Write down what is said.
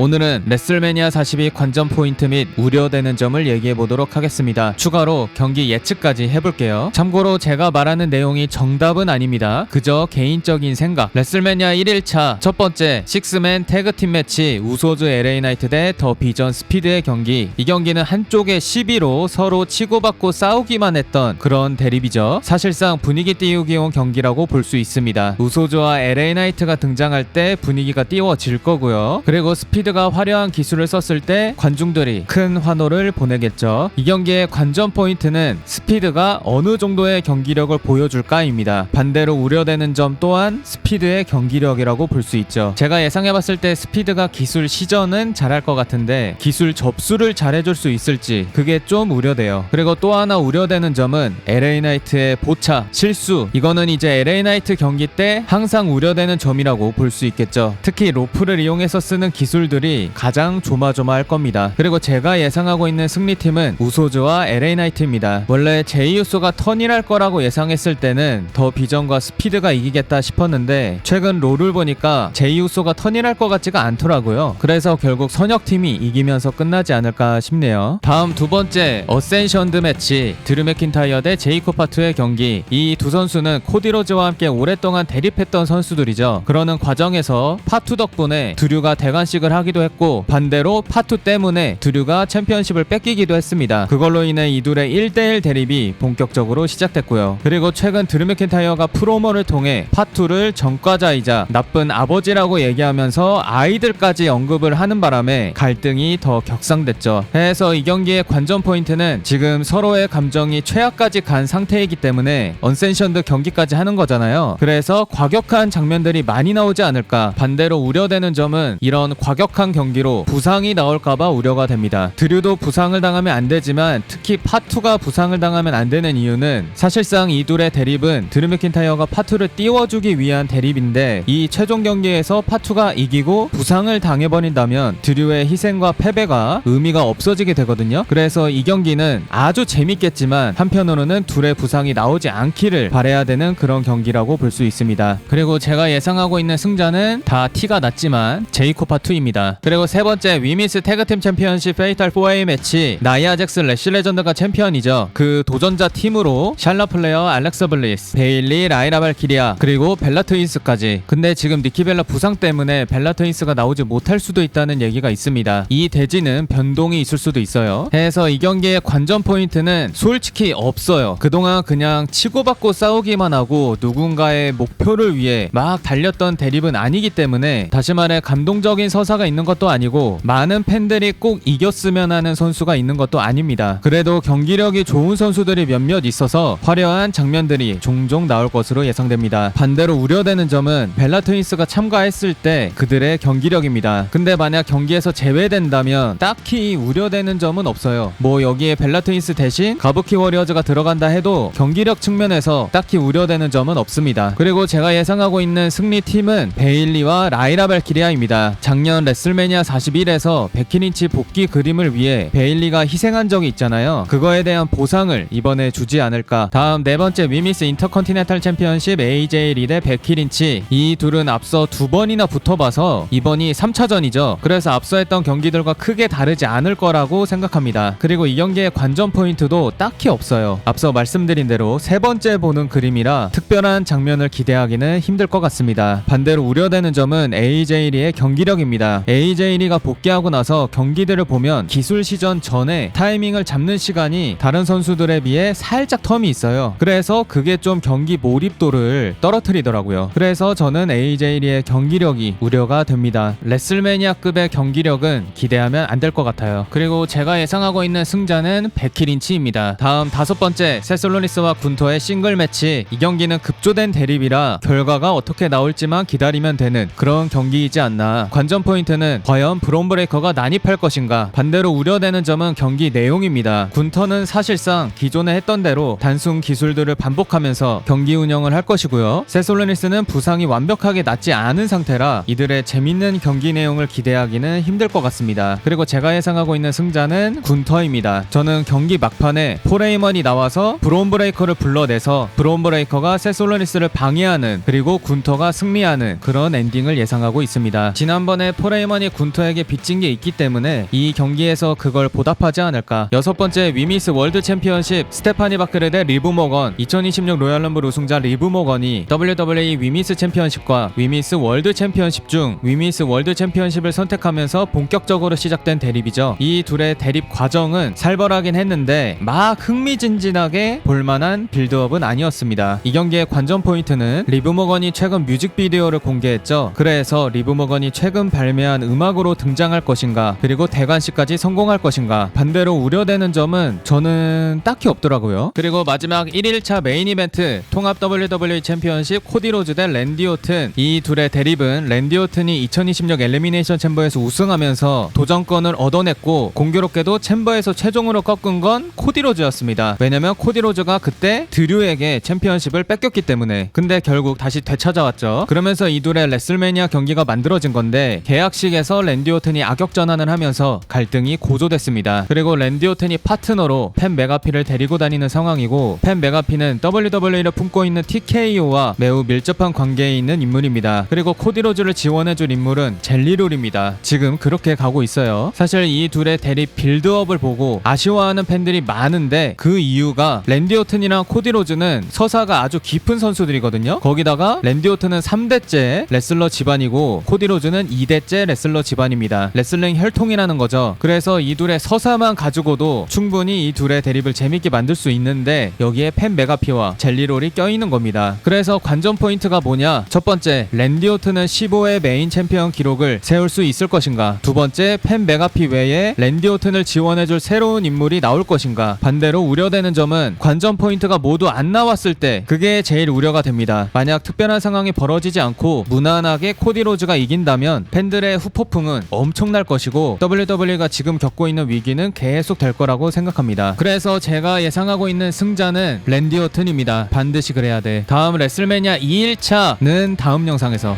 오늘은 레슬매니아 42 관전 포인트 및 우려되는 점을 얘기해보도록 하겠습니다. 추가로 경기 예측까지 해볼게요. 참고로 제가 말하는 내용이 정답은 아닙니다. 그저 개인적인 생각. 레슬매니아 1일차 첫 번째 식스맨 태그팀 매치 우소즈 LA 나이트 대 더 비전 스피드의 경기. 이 경기는 한쪽의 시비로 서로 치고받고 싸우기만 했던 그런 대립이죠. 사실상 분위기 띄우기 온 경기라고 볼 수 있습니다. 우소즈와 LA 나이트가 등장할 때 분위기가 띄워질 거고요. 그리고 스피드가 화려한 기술을 썼을 때 관중들이 큰 환호를 보내겠죠. 이 경기의 관전 포인트는 스피드가 어느 정도의 경기력을 보여줄까입니다. 반대로 우려되는 점 또한 스피드의 경기력이라고 볼 수 있죠. 제가 예상해봤을 때 스피드가 기술 시전은 잘할 것 같은데 기술 접수를 잘해줄 수 있을지 그게 좀 우려돼요. 그리고 또 하나 우려되는 점은 LA 나이트의 보차, 실수. 이거는 이제 LA 나이트 경기 때 항상 우려되는 점이라고 볼 수 있겠죠. 특히 로프를 이용해서 쓰는 기술들이 가장 조마조마할 겁니다. 그리고 제가 예상하고 있는 승리팀은 우소즈와 LA 나이트입니다. 원래 제이우소가 턴일할 거라고 예상했을 때는 더 비전과 스피드가 이기겠다 싶었는데 최근 롤을 보니까 제이우소가 턴일할 것 같지가 않더라고요. 그래서 결국 선역팀이 이기면서 끝나지 않을까 싶네요. 다음 두 번째 어센션드 매치 드류 맥킨타이어 대 제이코 파투의 경기. 이 두 선수는 코디 로즈와 함께 오랫동안 대립했던 선수들이죠. 그러는 과정에서 파투 덕분에 드류가 대관식을 하기도 했고 반대로 파투 때문에 드류가 챔피언십을 뺏기기도 했습니다. 그걸로 인해 이 둘의 1대1 대립이 본격적으로 시작됐고요. 그리고 최근 드류 맥킨타이어가 프로모를 통해 파투를 전과자이자 나쁜 아버지라고 얘기하면서 아이들까지 언급을 하는 바람에 갈등이 더 격상됐죠. 해서 이 경기의 관전 포인트는 지금 서로의 감정이 최악까지 간 상태이기 때문에 언센션드 경기까지 하는 거잖아요. 그래서 과격한 장면들이 많이 나오지 않을까. 반대로 우려되는 점은 이런 과격한 경기로 부상이 나올까봐 우려가 됩니다. 드류도 부상을 당하면 안 되지만 특히 파투가 부상을 당하면 안 되는 이유는 사실상 이 둘의 대립은 드류 맥킨타이어가 파투를 띄워주기 위한 대립인데 이 최종 경기에서 파투가 이기고 부상을 당해버린다면 드류의 희생과 패배가 의미가 없어지게 되거든요. 그래서 이 경기는 아주 재밌겠지만 한편으로는 둘의 부상이 나오지 않기를 바라야 되는 그런 경기라고 볼 수 있습니다. 그리고 제가 예상하고 있는 승자는 다 티가 났지만 제이코 파투입니다. 그리고 세 번째 위미스 태그팀 챔피언십 페이탈 4A 매치 나이아 잭스 래쉬 레전드가 챔피언이죠. 그 도전자 팀으로 샬럿 플레어, 알렉사 블리스, 베일리, 라이라 발키리아 그리고 벨라 트윈스까지. 근데 지금 니키 벨라 부상 때문에 벨라 트윈스가 나오지 못할 수도 있다는 얘기가 있습니다. 이 대지는 변동이 있을 수도 있어요. 해서 이 경기의 관전 포인트는 솔직히 없어요. 그동안 그냥 치고받고 싸우기만 하고 누군가의 목표를 위해 막 달렸던 대립은 아니기 때문에 다시 말해 감동적인 서사가 있는 것도 아니고 많은 팬들이 꼭 이겼으면 하는 선수가 있는 것도 아닙니다. 그래도 경기력이 좋은 선수들이 몇몇 있어서 화려한 장면들이 종종 나올 것으로 예상됩니다. 반대로 우려되는 점은 벨라 트윈스가 참가했을 때 그들의 경기력입니다. 근데 만약 경기에서 제외된다면 딱히 우려되는 점은 없어요. 뭐 여기에 벨라 트윈스 대신 가부키 워리어즈가 들어간다 해도 경기력 측면에서 딱히 우려되는 점은 없습니다. 그리고 제가 예상하고 있는 승리팀은 베일리와 라이라 발키리아입니다. 작년 레슬매니아 41에서 베키린치 복귀 그림을 위해 베일리가 희생한 적이 있잖아요. 그거에 대한 보상을 이번에 주지 않을까. 다음 네 번째 위미스 인터컨티넨탈 챔피언십 AJ 리 대 베키린치. 이 둘은 앞서 두 번이나 붙어봐서 이번이 3차전이죠. 그래서 앞서 했던 경기들과 크게 다르지 않을 거라고 생각합니다. 그리고 이 경기의 관전 포인트도 딱히 없어요. 앞서 말씀드린 대로 세 번째 보는 그림이라 특별한 장면을 기대하기는 힘들 것 같습니다. 반대로 우려되는 점은 AJ 리의 경기력입니다. AJ 리가 복귀하고 나서 경기들을 보면 기술 시전 전에 타이밍을 잡는 시간이 다른 선수들에 비해 살짝 텀이 있어요. 그래서 그게 좀 경기 몰입도를 떨어뜨리더라고요. 그래서 저는 AJ 리의 경기력이 우려가 됩니다. 레슬매니아급의 경기력은 기대하면 안 될 것 같아요. 그리고 제가 예상하고 있는 승자는 베키린치입니다. 다음 다섯 번째 세솔로니스와 군토의 싱글 매치. 이 경기는 급조된 대립이라 결과가 어떻게 나올지만 기다리면 되는 그런 경기이지 않나. 관전 포인트는 과연 브론 브레이커가 난입할 것인가. 반대로 우려되는 점은 경기 내용입니다. 군터는 사실상 기존에 했던 대로 단순 기술들을 반복하면서 경기 운영을 할 것이고요. 세솔로니스는 부상이 완벽하게 낫지 않은 상태라 이들의 재밌는 경기 내용을 기대하기는 힘들 것 같습니다. 그리고 제가 예상하고 있는 승자는 군터입니다. 저는 경기 막판에 포레이먼이 나와서 브론 브레이커를 불러내서 브론 브레이커가 세솔로니스를 방해하는 그리고 군터가 승리하는 그런 엔딩을 예상하고 있습니다. 지난번에 포레이먼 사이먼이 군터에게 빚진 게 있기 때문에 이 경기에서 그걸 보답하지 않을까. 여섯 번째, 위미스 월드 챔피언십 스테파니 바크르 대 리브 모건. 2026 로얄럼블 우승자 리브 모건이 WWE 위미스 챔피언십과 위미스 월드 챔피언십 중 위미스 월드 챔피언십을 선택하면서 본격적으로 시작된 대립이죠. 이 둘의 대립 과정은 살벌하긴 했는데 막 흥미진진하게 볼만한 빌드업은 아니었습니다. 이 경기의 관전 포인트는 리브 모건이 최근 뮤직비디오를 공개했죠. 그래서 리브 모건이 최근 발매한 음악으로 등장할 것인가, 그리고 대관식까지 성공할 것인가. 반대로 우려되는 점은 저는 딱히 없더라고요. 그리고 마지막 1일차 메인 이벤트 통합 WWE 챔피언십 코디 로즈 대 랜디 오튼. 이 둘의 대립은 랜디 오튼이 2026 엘리미네이션 챔버에서 우승하면서 도전권을 얻어냈고, 공교롭게도 챔버에서 최종으로 꺾은 건 코디 로즈였습니다. 왜냐면 코디 로즈가 그때 드류에게 챔피언십을 뺏겼기 때문에. 근데 결국 다시 되찾아왔죠. 그러면서 이 둘의 레슬매니아 경기가 만들어진 건데, 계약식에서 랜디 오튼이 악역 전환을 하면서 갈등이 고조됐습니다. 그리고 랜디 오튼이 파트너로 팬 메가피를 데리고 다니는 상황이고, 팬 메가피는 WWE를 품고 있는 TKO와 매우 밀접한 관계에 있는 인물입니다. 그리고 코디 로즈를 지원해줄 인물은 젤리롤입니다. 지금 그렇게 가고 있어요. 사실 이 둘의 대립 빌드업을 보고 아쉬워하는 팬들이 많은데, 그 이유가 랜디 오튼이랑 코디 로즈는 서사가 아주 깊은 선수들이거든요. 거기다가 랜디 오튼은 3대째 레슬러 집안이고 코디 로즈는 2대째 레슬러 집안입니다. 레슬링 혈통이라는 거죠. 그래서 이 둘의 서사만 가지고도 충분히 이 둘의 대립을 재밌게 만들 수 있는데, 여기에 팬 메가피와 젤리롤이 껴있는 겁니다. 그래서 관전 포인트가 뭐냐? 첫 번째, 랜디 오튼은 15회 메인 챔피언 기록을 세울 수 있을 것인가? 두 번째, 팬 메가피 외에 랜디 오튼을 지원해줄 새로운 인물이 나올 것인가? 반대로 우려되는 점은 관전 포인트가 모두 안 나왔을 때, 그게 제일 우려가 됩니다. 만약 특별한 상황이 벌어지지 않고 무난하게 코디 로즈가 이긴다면 팬들의 후폭풍은 엄청날 것이고, WWE가 지금 겪고 있는 위기는 계속 될 거라고 생각합니다. 그래서 제가 예상하고 있는 승자는 랜디 오튼입니다. 반드시 그래야 돼. 다음 레슬매니아 2일차는 다음 영상에서